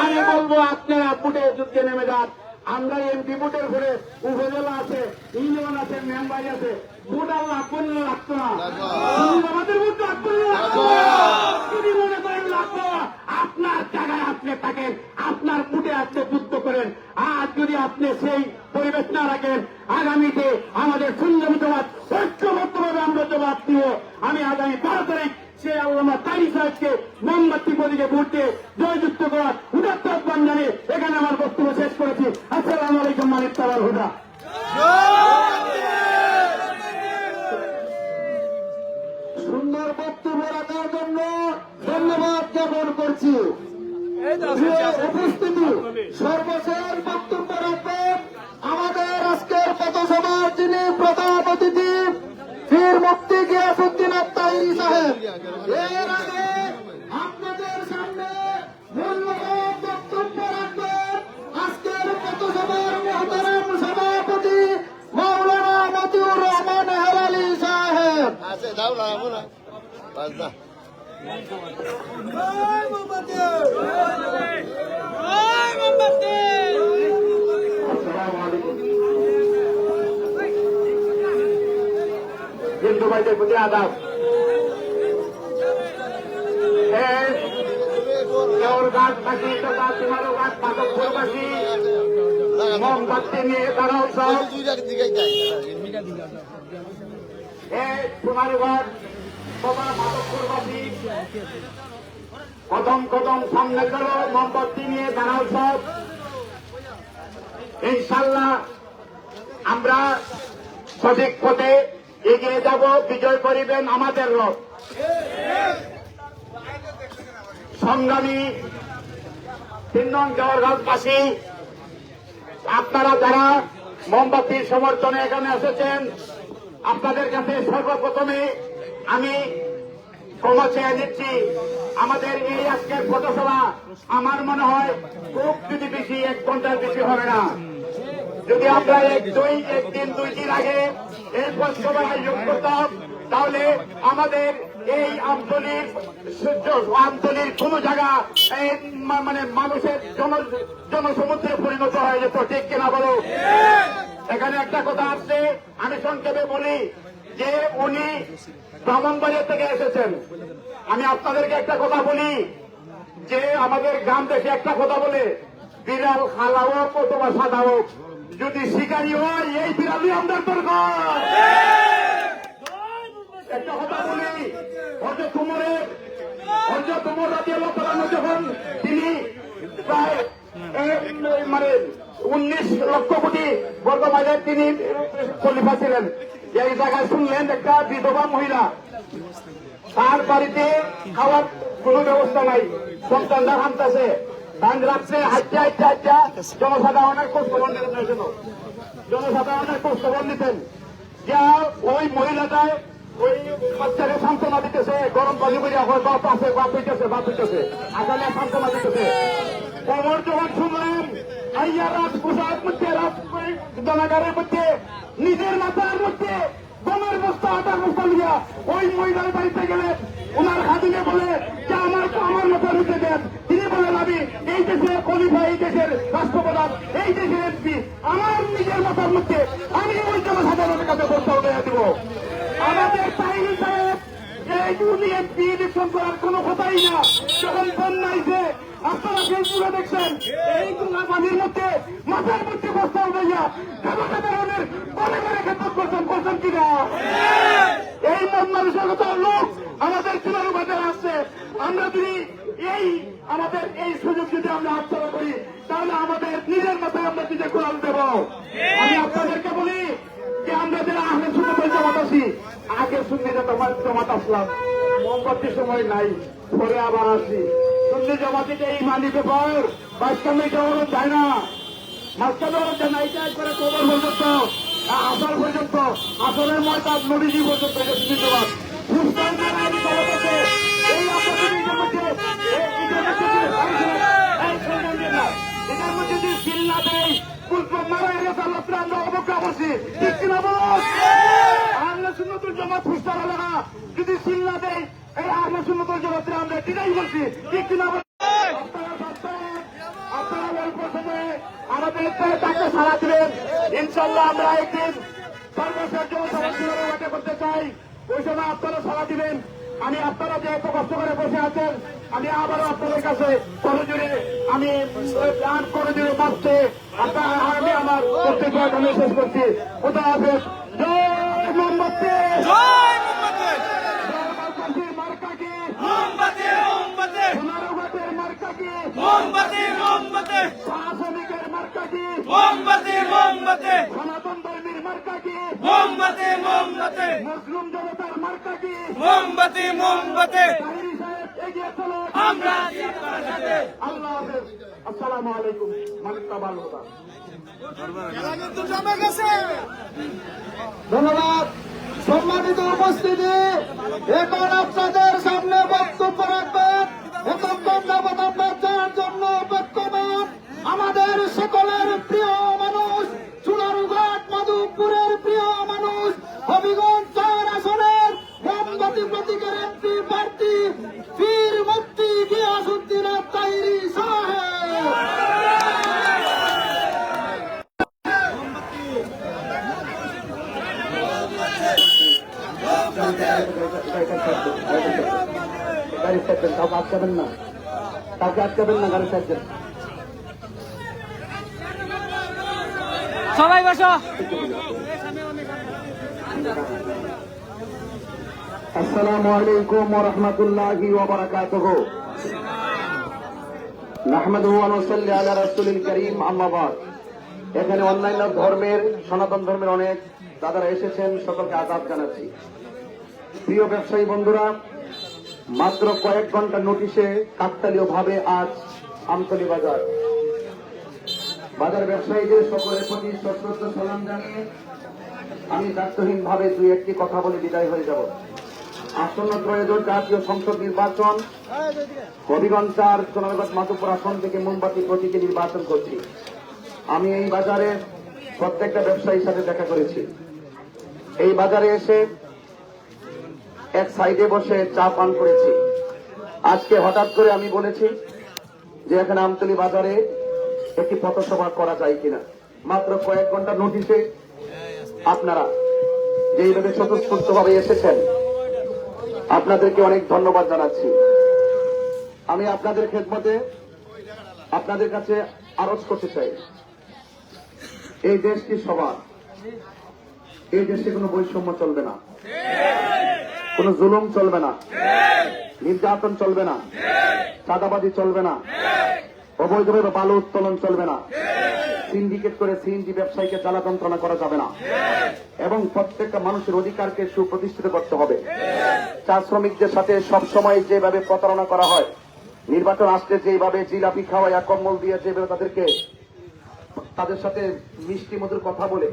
আমি বলবো আপনারা ভোটে যুদ্ধে নেমে যান। আমরা এমপি ভোটের ঘরে উপজেলা আছে, ইউনিয়ন আছে, মেম্বার আছে, ভোট আর লাগবো না লাগতো না, আমাদের ভোট লাগবো না। যদি মনে করেন লাগবো, আপনার জায়গায় আপনি থাকেন, আপনার ভোটে আপনি যুদ্ধ করেন। আর যদি আপনি সেই পরিবেশ না রাখেন, আগামীতে আমাদের সুন্দর জবাব ঐক্যবদ্ধভাবে আমরা জবাব দিব। আমি আগামী 12 তারিখ সে আল্লামা তারি সাহেবকে মোমবাতি প্রতীকে ভোট দিয়ে জয়যুক্ত করার উদাত্ত আহ্বান জানিয়ে এখানে আমার বক্তব্য শেষ করেছি। আসসালামু আলাইকুম। মানিক তালাল হুদা। সুন্দর বক্তব্য রাখার জন্য ধন্যবাদ জ্ঞাপন করছি। উপস্থিতি সর্বশেষ বক্তব্য রাখবেন আমাদের আজকের পথসভার যিনি প্রধান অতিথি পীর মুফতি গিয়াসউদ্দিন আত্তাহি সাহেব। এর আগে আপনাদের সামনে মূল্যবান বক্তব্য রাখবেন আজকের পথসভার মহতারাম সভাপতি মাওলানা মতিউর রহমান হেলালি সাহেব। হিন্দু ভাইদের প্রতি আদাব। গাছবাসী মাদকপুরবাসী মোমবাতি নিয়ে তারাও সব সোনারগঞ্জ মাদকপুরবাসী কদম কদম সামনে গেল মোমবাতি নিয়ে দাঁড়াও সব। ইনশাল্লাহ আমরা সঠিক পথে এগিয়ে যাব, বিজয় করিবেন আমাদের লোক। সংগ্রামী 3 নং দেওয়ারগাঁওবাসী, আপনারা যারা মোমবাতির সমর্থনে এখানে এসেছেন, আপনাদের কাছে সর্বপ্রথমে আমি ক্ষমা চেয়ে নিচ্ছি। আমাদের এই আজকের পথসভা আমার মনে হয় খুব যদি বেশি 1 ঘন্টার বেশি হবে না। যদি আমরা একদিন 2 দিন আগে এই পথসভার আয়োজন করতাম, তাহলে আমাদের এই আঞ্চলিক কোন জায়গা মানে মানুষের জনসমুদ্রে পরিণত হয়ে যেত। ঠিক কিনা বলো? এখানে একটা কথা আসছে, আমি সংক্ষেপে বলি যে উনি ব্রাহ্মণবাড়িয়া থেকে এসেছেন। আমি আপনাদেরকে একটা কথা বলি যে আমাদের গ্রাম দেশে একটা কথা বলে, বিড়াল খালা হোক অথবা সাদা হোক, যদি শিকারী হয় এই বিড়ালই আমাদের দরকার। একটা কথা বলি, হযরত উমর রাদিয়াল্লাহু তাআলা যখন তিনি প্রায় মানে 19 লক্ষ কোটি বর্গ মাইলের তিনি খলিফা ছিলেন, এই জায়গায় শুনলেন একটা বিধবা মহিলা, তার বাড়িতে খাওয়ার কোন ব্যবস্থা নাই, সন্তানরা হামতাছে, তার রাত্রে হাইটা জনসাধারণের খোঁজখবর নিতেন। যা ওই মহিলাটায় ওই বাচ্চাকে সান্ত্বনা দিতেছে, গরম পানি করে বাপ আছে, বাপ হইতেছে আসলে সান্ত্বনা দিতেছে। ওমর যখন শুনলেন আইয়া রাত পোশাক মধ্যে রাত জনাগারের মধ্যে নিজের মাথার মধ্যে বোনের বস্তা আটার বস্তা লিয়া ওই মহিলার বাড়িতে গেলেন, ওনার খাদিনে বলে যে আমার মাথার মধ্যে দেন। তিনি বলেন আমি এই দেশের খলিফা, এই দেশের রাষ্ট্রপ্রধান, এই দেশের এমপি, আমার নিজের মাথার মধ্যে আমি ওই জনসাধারণের কাছে বস্তা উঠে দিব। আমাদের তাহিনী সাহেব এই এমপি ইলেকশন করার কোন কথাই না। যখন বন্যাইছে আপনারা ফেসবুকে দেখছেন, এই গঙ্গা পানির মধ্যে মাথার মধ্যে বস্তা উঠাইয়া জনসাধারণের ঘরে ঘরে খেদমত করছেন কিনা? এই মন মানসিকতা লোক আমাদের চুনারু বাজারে আসছে। আমরা যদি আমাদের এই সুযোগ যদি আমরা হাতছাড়া করি, তাহলে আমাদের নিজের মাথায় আমরা নিজে কোরআন দেব। আমি আপনাদেরকে বলি যে আমরা যারা আহলে সুন্নাত ওয়াল জামাত আছি, আগে সুন্নি জামাত আসলাম, মোমবাতির সময় নাই, পরে আবার আসি। সুন্নি জামাতিতে এই মানি পেপার মাঝখানে যাওয়ানো যায় না, মাঝখানে যায় না, এইটা একবারে কবর পর্যন্ত, আসর পর্যন্ত, আসরের ময়দান নদীজি পর্যন্ত সুন্নি জামাত। এই অপরচুনিটির মধ্যে এটার মধ্যে যদি সিল না দেয়, মারা গেছে আল্লাহ, আমরা অবজ্ঞা করছি। ঠিক কিনা বলো? আহলে সুন্নাতুল জামাত ফুসতার এলাকা যদি সিল না দেয়, এই আহলে সুন্নাত নতুন জগতে আমরা এটাই বলছি, ঠিক কিনা? আপনারা অল্প সময়ে আমাদের তাকে সারা দিবেন। ইনশাল্লাহ আমরা একদিন সর্বশেষ জনসভা করতে চাই, ওই সময় আপনারা সারা দিবেন। আমি আপনারা যে এত কষ্ট করে বসে আছেন, আমি আবারও আপনাদের কাছে করজোরে আমি প্রাণ করজোরে পাচ্ছে আমি আমার কর্তৃত্ব আমি শেষ করছি। কোথায় আছে জয় মোহাম্মদকে, মার্কাকে, সোনারঘাটের মার্কাকে, শ্রমিকের মার্কাকে, সনাতন ধর্মীর মার্কাকে, মুসলিম জনতার মার্কাকে, তাহিরি সাহেব এগিয়ে চলো, আমরা আল্লাহ হাফেজ। আসসালামু আলাইকুম। মানিকতা ভালো। ধন্যবাদ। সম্মানিত উপস্থিতি, এখন আপনাদের সামনে বক্তব্য রাখবেন এতক্ষণ যাবৎ আমরা যার জন্য অপেক্ষমান আমাদের সকলের প্রিয় মানুষ, চুনারুঘাট মাধবপুরের প্রিয় মানুষ, হবিগঞ্জ 4 আসনের মোমবাতি প্রতীকের এমপি প্রার্থী বীর মুফতি গিয়াসউদ্দিন তাহিরি সাহেব। গাড়ি চাচ্ছেন, কাউকে আটকাবেন না, কাউকে আটকাবেন না, গাড়ি চাচ্ছেন। সবাই বসো। আসসালামু আলাইকুম ওয়া রাহমাতুল্লাহি ওয়া বারাকাতুহু। নাহমাদুহু ওয়া নুসাল্লি আলা রাসূলিল কারীম, আম্মা বাদ। এখানে অন্যান্য ধর্মের, সনাতন ধর্মের অনেক দাদারা এসেছেন, সকলকে আদাব জানাচ্ছি। প্রিয় ব্যবসায়ী বন্ধুরা, মাত্র কয়েক ঘন্টা নোটিশে কাকতালীয় ভাবে আজ আমতলী বাজার ব্যবসায়ীদের সকলের প্রতি সশ্রদ্ধ সালাম জানিয়ে আমি দায়িত্বহীন ভাবে দুই একটি কথা বলে বিদায় হয়ে যাব। আসন্ন ত্রয়োদশ জাতীয় সংসদ নির্বাচন, হবিগঞ্জ 4 সোনারঘাট মাধবপুর আসন থেকে মোমবাতি প্রতীকে নির্বাচন করছি। আমি এই বাজারে প্রত্যেকটা ব্যবসায়ীর সাথে দেখা করেছি। এই বাজারে এসে এক সাইডে বসে চা পান করেছি। আজকে হঠাৎ করে আমি বলেছি যে এখানে আমতলী বাজারে একটি পথসভা করা যায় কিনা। মাত্র কয়েক ঘন্টা নোটিশে আপনারা যেইভাবে স্বতঃস্ফূর্ত ভাবে এসেছেন, আপনাদেরকে অনেক ধন্যবাদ জানাচ্ছি। আমি আপনাদের খেদমতে আপনাদের কাছে আরজ করতে চাই, এই দেশটি সবার, এই দেশে কোনো বৈষম্য চলবে না, কোন জুলুম চলবে না, নির্যাতন চলবে না, চাঁদাবাজি চলবে না, অবৈধভাবে বালু উত্তোলন চলবে না, সিন্ডিকেট করে সিএনজি ব্যবসায়ীকে জ্বালা যন্ত্রণা করা যাবে না, এবং প্রত্যেকটা মানুষের অধিকারকে সুপ্রতিষ্ঠিত করতে হবে। চা শ্রমিকদের সাথে সবসময় যেভাবে প্রতারণা করা হয়, নির্বাচন আসলে যেভাবে জিলাপি খাওয়ায়, কম্বল দিয়ে যেভাবে তাদের সাথে মিষ্টি মধুর কথা বলে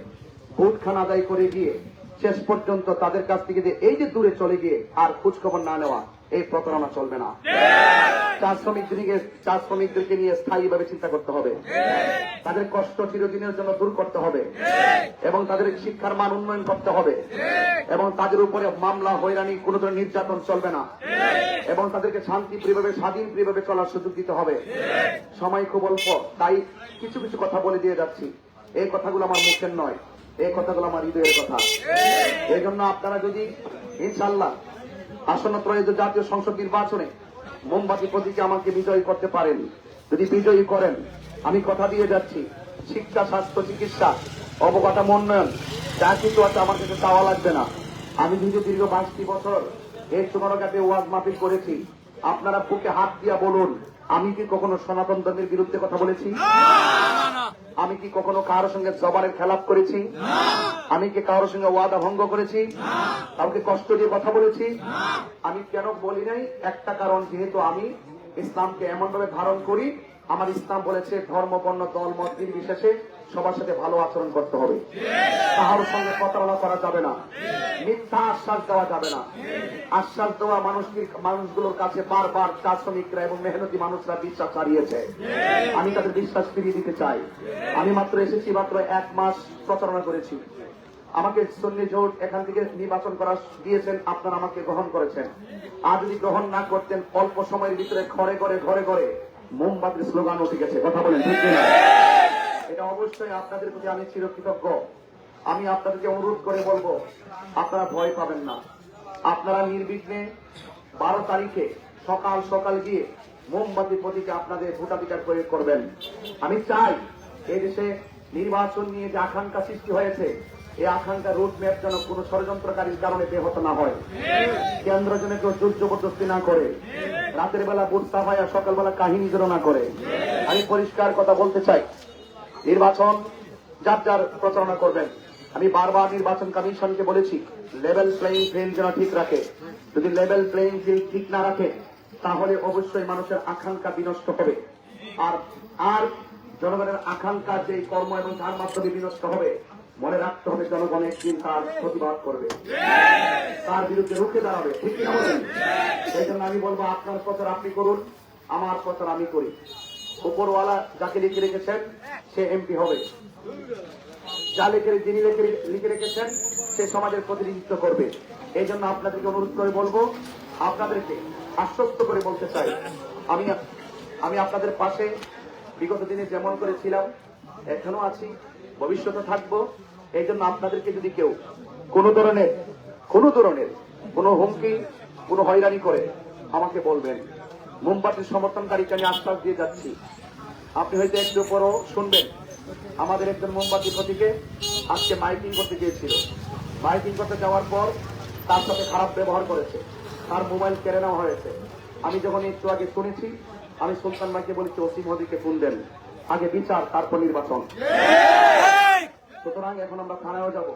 ভোট খানা আদায় করে গিয়ে শেষ পর্যন্ত তাদের কাছ থেকে যে এই যে দূরে চলে গিয়ে আর খোঁজখবর না নেওয়া, এই প্রতারণা চলবে না। চা শ্রমিকদেরকে নিয়ে স্থায়ীভাবে চিন্তা করতে হবে, তাদের কষ্ট চিরদিনের জন্য দূর করতে হবে, এবং তাদের শিক্ষার মান উন্নয়ন করতে হবে, এবং তাদের উপরে মামলা, হয়রানি, কোন ধরনের নির্যাতন চলবে না, এবং তাদেরকে শান্তিপ্রিয়ভাবে, স্বাধীনপ্রিয়ভাবে চলার সুযোগ দিতে হবে। সময় খুব অল্প, তাই কিছু কিছু কথা বলে দিয়ে যাচ্ছি। এই কথাগুলো আমার মুখের নয়, এই কথাগুলো আমার হৃদয়ের কথা। এই জন্য আপনারা যদি ইনশাআল্লাহ আসন্ন ত্রয়োদশ জাতীয় সংসদ নির্বাচনে মোমবাতি প্রতীকে আমাকে বিজয়ী করতে পারেন, যদি বিজয়ী করেন, আমি কথা দিয়ে যাচ্ছি, শিক্ষা, স্বাস্থ্য, চিকিৎসা, অবকাঠামো উন্নয়ন যা কিছু আছে আমার কাছে চাওয়া লাগবে না। আমি যদি দীর্ঘ 22 বছর এই সোনারঘাটে ওয়াজ মাহফিল করেছি, আপনারা বুকে হাত দিয়া বলুন, আমি কি কখনো সনাতন ধর্মের বিরুদ্ধে কথা বলেছি? আমি কি কখনো কারোর সঙ্গে জবানের খেলাপ করেছি? আমি কি কারোর সঙ্গে ওয়াদা ভঙ্গ করেছি? কাউকে কষ্ট দিয়ে কথা বলেছি? আমি কেন বলি নাই? একটা কারণ, যেহেতু আমি ইসলামকে এমন ভাবে ধারণ করি, আমার ইসলাম বলেছে ধর্ম, বর্ণ, দল, মত নির্বিশেষে সবার সাথে ভালো আচরণ করতে হবে, কারোর সঙ্গে প্রতারণা করা যাবে না, মিথ্যা আশ্বাস দেওয়া যাবে না। আশ্বাস দেওয়া মানুষগুলোর কাছে বারবার চা শ্রমিকরা এবং মেহনতি মানুষরা বিশ্বাস হারিয়েছে। আমি তাদের বিশ্বাস ফিরিয়ে দিতে চাই। আমি মাত্র এসেছি, মাত্র 1 মাস প্রচারণা করেছি, আমাকে সুন্নি জোট এখান থেকে নির্বাচন করা দিয়েছেন, আপনারা আমাকে গ্রহণ করেছেন। আর যদি গ্রহণ না করতেন, অল্প সময়ের ভিতরে ঘরে ঘরে ঘরে ঘরে মোমবাতির স্লোগান উঠে গেছে। কথা বলেন ঠিক কিনা? এটা অবশ্যই আপনাদের প্রতি আমি চিরকৃতজ্ঞ। আমি আপনাদেরকে অনুরোধ করে বলবো, আপনারা ভয় পাবেন না। আপনারা নির্বিঘ্নে 12 তারিখে সকাল সকাল গিয়ে মোমবাতি প্রতীকে আপনাদের ভোটাধিকার প্রয়োগ করবেন। আমি চাই এই দেশে নির্বাচন নিয়ে যে আকাঙ্ক্ষা সৃষ্টি হয়েছে, এই আকাঙ্ক্ষা রুটম্যাপ যেন কোন ষড়যন্ত্রকারীর কারণে ব্যাহত না হয়। কেন্দ্র যেন কেউ জোর জবরদস্তি না করে, রাতের বেলা বুট সাফাই আর সকালবেলা কাহিনী যেন না করে। আমি পরিষ্কার কথা বলতে চাই, নির্বাচন যার যার প্রচারণা করবেন। আমি বারবার নির্বাচন কমিশনকে বলেছি, লেভেল প্লেইং ফিল্ড যেন ঠিক রাখে। যদি লেভেল প্লেইং ফিল্ড ঠিক না রাখে, তাহলে অবশ্যই মানুষের আকাঙ্ক্ষা বিনষ্ট হবে। আর জনগণের আকাঙ্ক্ষা যে কর্ম এবং তার মাধ্যমে বিনষ্ট হবে, মনে রাখতে হবে জনগণ একদিন তার প্রতিবাদ করবে, তার বিরুদ্ধে রুখে দাঁড়াবে। ঠিক কিনা বলেন? সেই জন্য আমি বলবো, আপনার প্রচার আপনি করুন, আমার প্রচার আমি করি। উপরওয়ালা যাকে লিখে রেখেছেন সে এমপি হবে, যিনি লিখে রেখেছেন সে সমাজের প্রতিনিধিত্ব করবে। এই জন্য আপনাদেরকে অনুরোধ করে বলবো, আপনাদেরকে আশ্বস্ত করে বলতে চাই, আমি আপনাদের পাশে বিগত দিনে যেমন করেছিলাম এখনো আছি, ভবিষ্যতে থাকবো। এই জন্য আপনাদেরকে যদি কেউ কোনো ধরনের কোনো হুমকি, কোনো হয়রানি করে আমাকে বলবেন। মোমবাতির সমর্থনকারীকে আমি আশ্বাস দিয়ে যাচ্ছি, আপনি হয়তো একটু পরও শুনবেন, আমাদের একজন মোমবাতি প্রতীকে আজকে মাইকিং করতে গিয়েছিল। মাইকিং করতে যাওয়ার পর তার সাথে খারাপ ব্যবহার করেছে, তার মোবাইল কেড়ে নেওয়া হয়েছে। আমি যখন একটু আগে শুনেছি, আমি সুলতান ভাইকে বলেছি ওসি মহোদয়কে ফোন দেন, আগে বিচার তারপর নির্বাচন। সুতরাং এখন আমরা থানায়ও যাব।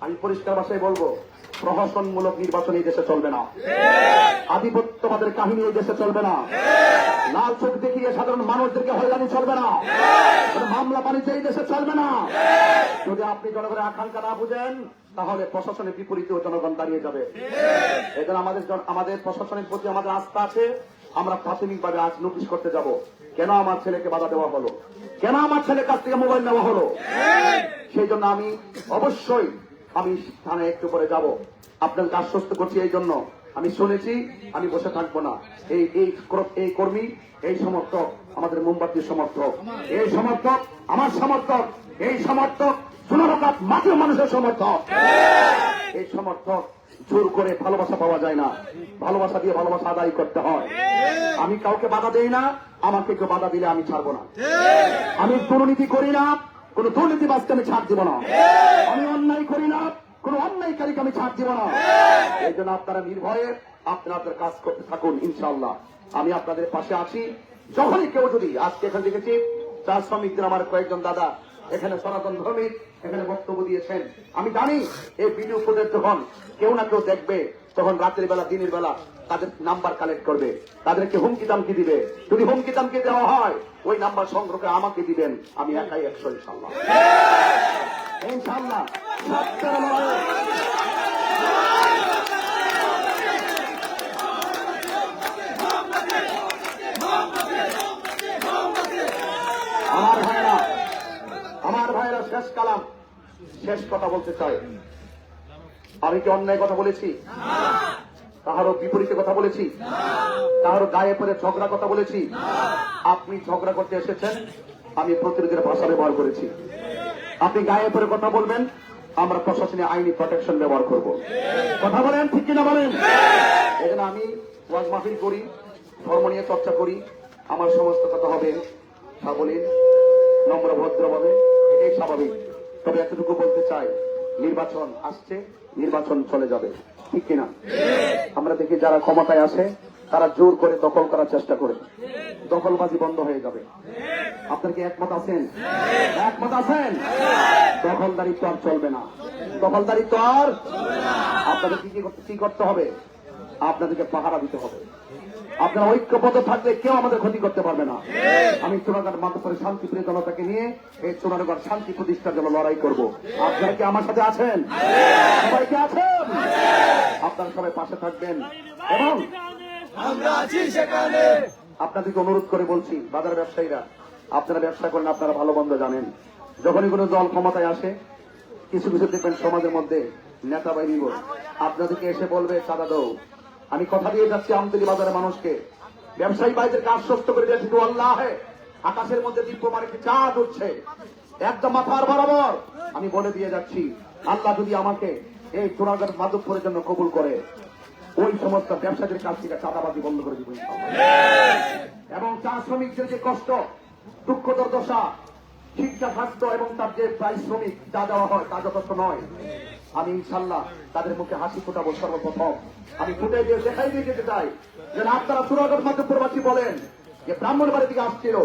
আমি পরিষ্কার ভাষায় বলবো, প্রহসনমূলক নির্বাচন এই দেশে চলবে না, আধিপত্যবাদের কাহিনী এই দেশে চলবে না, লাল চোখ দেখিয়ে সাধারণ মানুষদেরকে হয়রানি চলবে না, মামলা বাণিজ্য এই দেশে চলবে না। যদি আপনি জনগণের আকাঙ্ক্ষা না বুঝেন, তাহলে প্রশাসনের বিপরীতেও জনগণ দাঁড়িয়ে যাবে। এজন্য আমাদের প্রশাসনের প্রতি আমাদের আস্থা আছে। আমরা প্রাথমিকভাবে আজ নোটিশ করতে যাব, কেন আমার ছেলেকে বাধা দেওয়া হলো, কেন আমার ছেলের কাছ থেকে মোবাইল নেওয়া হলো। সেই জন্য আমি অবশ্যই থানায় একটু করে যাব। আপনাকে আশ্বস্ত করছি, এই জন্য আমি শুনেছি, আমি বসে থাকবো না। এই কর্মী, এই সমর্থক আমাদের মোমবাতির সমর্থক, এই সমর্থক আমার সমর্থক, এই সমর্থক সোনারকাত মাটির মানুষের সমর্থক। এই সমর্থক জোর করে ভালোবাসা পাওয়া যায় না, ভালোবাসা দিয়ে ভালোবাসা আদায় করতে হয়। আমি কাউকে বাধা দেই না, আমাকে কেউ বাধা দিলে আমি ছাড়বো না। আমি দুর্নীতি করি না, কোন দুর্নীতিবাজকে আমি ছাড় দিব না। আমি অন্যায় করি না, কোন অন্যায়কারীকে আমি ছাড় দিব না। এই জন্য আপনারা নির্ভয়ে আপনাদের কাজ করতে থাকুন, ইনশাআল্লাহ আমি আপনাদের পাশে আছি। যখনই কেউ যদি, আজকে এখানে দেখেছি চা শ্রমিকদের আমার কয়েকজন দাদা এখানে সনাতন ধর্মীর এখানে বক্তব্য দিয়েছেন। আমি জানি এই ভিডিও ফুটেজ যখন কেউ না কেউ দেখবে, তখন রাতের বেলা দিনের বেলা তাদের নাম্বার কালেক্ট করবে, তাদেরকে হুমকি দামকি দিবে। যদি হুমকি দামকি দেওয়া হয়, ওই নাম্বার সংগ্রহ করে আমাকে দিবেন, আমি একাই 100 ইনশাআল্লাহ। ইনশাআল্লাহ সত্যের লড়াই। আমার ভাইরা শেষ কালাম, শেষ কথা বলতে চাই। আমি কি অন্যায় কথা বলেছি? কাহারও বিপরীতে কথা বলেছি? কাহারও গায়ে পড়ে ঝগড়া কথা বলেছি? আপনি ঝগড়া করতে এসেছেন, আমি প্রতিরোধের ভাষা ব্যবহার করেছি। আপনি গায়ে পড়ে কথা বলবেন, আমরা প্রশাসনে আইনি প্রোটেকশন ব্যবহার করব। কথা বলেন ঠিক কিনা বলেন? এই জন্য আমি ওয়াজ মাহফিল করি, ধর্ম নিয়ে চর্চা করি, আমার সমস্ত কথা হবে সাবলীল, নম্র ভদ্রভাবে, এটাই স্বাভাবিক। তবে এতটুকু বলতে চাই, নির্বাচন আসছে, নির্বাচন চলে যাবে, ঠিক কিনা? আমরা দেখি যারা ক্ষমতায় আসে তারা জোর করে দখল করার চেষ্টা করে, দখলবাজি বন্ধ হয়ে যাবে। আপনার কি একমত আছেন? একমত আছেন? দখলদারিত্ব আর চলবে না, দখলদারিত্ব আর। আপনাদের কি করতে হবে? আপনাদেরকে পাহারা দিতে হবে। আপনারা ঐক্যবদ্ধ থাকলে কেউ আমাদের ক্ষতি করতে পারবে না। আমি চুনারগড় মাতৃ শান্তিপ্রিয় জনতাকে নিয়ে এই চুনারগড় শান্তি প্রতিষ্ঠার জন্য লড়াই করব। আপনারা কি আমার সাথে আছেন? সবাই কি আছেন? আপনারা সবাই পাশে থাকবেন এবং আমরা আছি সেখানে। আপনাদেরকে অনুরোধ করে বলছি, বাজার ব্যবসায়ীরা, আপনারা ব্যবসা করেন, আপনারা ভালো মন্দ জানেন। যখনই কোনো দল ক্ষমতায় আসে, কিছু কিছু দেখবেন সমাজের মধ্যে নেতা বাহিনী আপনাদেরকে এসে বলবে চাঁদা দাও। আমি কথা দিয়ে যাচ্ছি আমতলী বাজারের মানুষকে, ব্যবসায়ী ভাইদেরকে আশ্বস্ত করে দিয়েছি, তো আল্লাহ আকাশের মধ্যে দীপ্যমান একটি চাঁদ উঠছে একদম মাথার বরাবর। আমি বলে দিয়ে যাচ্ছি, আল্লাহ যদি আমাকে এই চোরাঘাট মাধবপুরের জন্য কবুল করে, ওই সমস্ত ব্যবসায়ীদের কাছ থেকে চাঁদাবাজি বন্ধ করে দিব এবং চা শ্রমিকদের যে কষ্ট, দুঃখ দুর্দশা, শিক্ষা স্বাস্থ্য এবং তার যে পারিশ্রমিক যা দেওয়া হয় তা যথেষ্ট নয়। আমি ইনশাল্লাহ তাদের মুখে হাসি ফোটাবো সর্বপ্রথম। আমি ফুটে দিয়ে দেখাই দিয়ে যেতে চাই যে আপনারা চোরাঘাট মাধবপুরবাসী বলেন যে ব্রাহ্মণ বাড়ি থেকে আসছিল,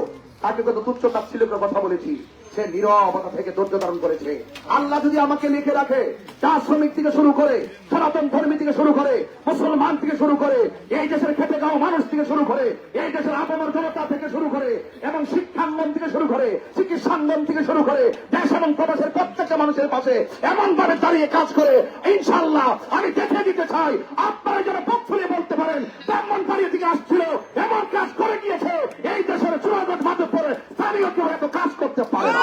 তাকে কত তুচ্ছ তাচ্ছিল্য করে কথা বলেছি, সে নীরবতা থেকে ধৈর্য ধারণ করেছে। আল্লাহ যদি আমাকে লিখে রাখে, চা শ্রমিক থেকে শুরু করে, সনাতন ধর্মী থেকে শুরু করে, মুসলমান থেকে শুরু করে, এই দেশের খেটে খাওয়া মানুষ থেকে শুরু করে, এই দেশের আপামর জনতা থেকে শুরু করে, এবং শিক্ষাঙ্গন থেকে শুরু করে, চিকিৎসাঙ্গন থেকে শুরু করে, দেশ এবং প্রবাসের প্রত্যেকটা মানুষের পাশে এমন ভাবে দাঁড়িয়ে কাজ করে ইনশাআল্লাহ আমি দেখে দিতে চাই। আপনারা যারা পথ ফুলিয়ে বলতে পারেন ব্রাহ্মণবাড়িয়া থেকে আসছিল, এমন কাজ করে গিয়েছে, এই দেশের চূড়াগত মাধবপুরে স্থানীয় কেউ এত কাজ করতে পারে না।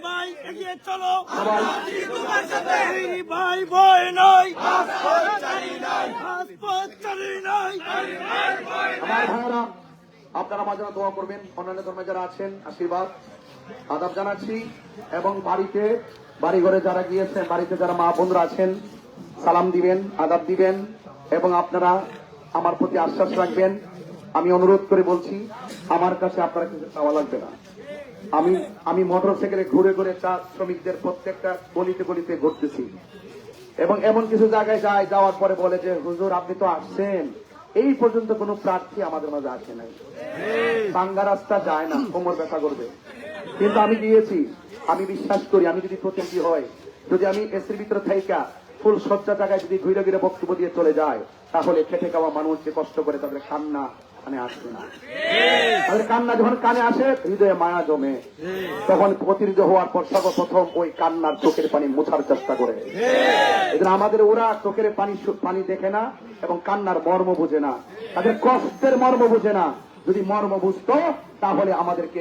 ভাই এগিয়ে চলো, ভাই ভয় নয়, রাজপথ চালি নাই। আমার ভাইয়েরা, আপনারা আমার জন্য দোয়া করবেন, অন্যান্য ধর্মে যারা আছেন আশীর্বাদ আদাব জানাচ্ছি, এবং বাড়ি ঘরে যারা গিয়েছেন, বাড়িতে যারা মা বোনরা আছেন সালাম দিবেন, আদাব দিবেন, এবং আপনারা আমার প্রতি আশ্বাস রাখবেন। আমি অনুরোধ করে বলছি, আমার কাছে আপনারা কিছু চাওয়া লাগবে না। আমি মোটরসাইকেলে ঘুরে ঘুরে চা শ্রমিকদের প্রত্যেকটা গলিতে গলিতে ঘুরতেছি, এবং এমন কিছু জায়গায় যাওয়ার পরে বলে যে হুজুর আপনি তো আসছেন, এই পর্যন্ত কোন প্রার্থী আমাদের মাঝে আসে নাই, বাঙ্গা রাস্তা যায় না, কোমর ব্যথা করবে। কিন্তু আমি গিয়েছি, আমি বিশ্বাস করি, আমি যদি প্রতিনিধি হয়, যদি আমি এসির ভিতরে থাইকা ফুল সজ্জা জায়গায় যদি ঘুরে ঘুরে বক্তব্য দিয়ে চলে যায়, তাহলে খেটে খাওয়া মানুষ যে কষ্ট করে তাদের কান্না কানে আসবে না। তাদের কান্না যখন কানে আসে, হৃদয়ে মায়া জমে, তখন প্রতিনিধি হওয়ার পর সর্বপ্রথম ওই কান্নার চোখের পানি মোছার চেষ্টা করে। এজন্য আমাদের ওরা চোখের পানি দেখে না এবং কান্নার মর্ম বুঝে না, তাদের কষ্টের মর্ম বুঝে না। যদি মর্ম বুঝতো তাহলে আমাদেরকে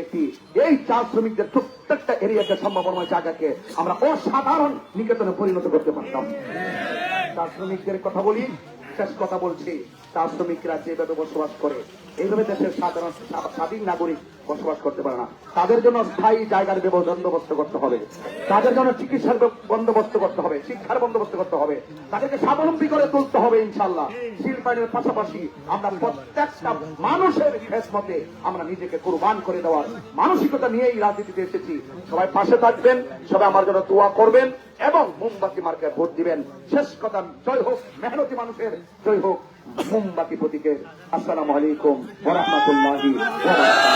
এই চা শ্রমিকদের প্রত্যেকটা এরিয়াতে সম্ভাবনাময় জায়গাকে আমরা অসাধারণ নিকেতনে পরিণত করতে পারতাম। চা শ্রমিকদের কথা বলি, শেষ কথা বলছি, চা শ্রমিকরা যেভাবে বসবাস করে, এইভাবে দেশের সাধারণ স্বাধীন নাগরিক বসবাস করতে পারে না। তাদের জন্য স্থায়ী জায়গার বন্দোবস্ত করতে হবে, তাদের জন্য চিকিৎসার বন্দোবস্ত করতে হবে, শিক্ষার বন্দোবস্ত করতে হবে, তাদেরকে স্বাবলম্বী করে তুলতে হবে। ইনশাল্লাহ শিল্পায়নের পাশাপাশি আমরা প্রত্যেকটা মানুষের খেদমতে আমরা নিজেকে কুরবান করে দেওয়ার মানসিকতা নিয়েই রাজনীতিতে এসেছি। সবাই পাশে থাকবেন, সবাই আমার জন্য দোয়া করবেন এবং মোমবাতি মার্কে ভোট দিবেন। শেষ কথা, জয় হোক মেহনতি মানুষের, জয় হোক মোমবাতি প্রতীকের। আসসালামু আলাইকুম ওয়া রাহমাতুল্লাহি ওয়া বারাকাতুহু।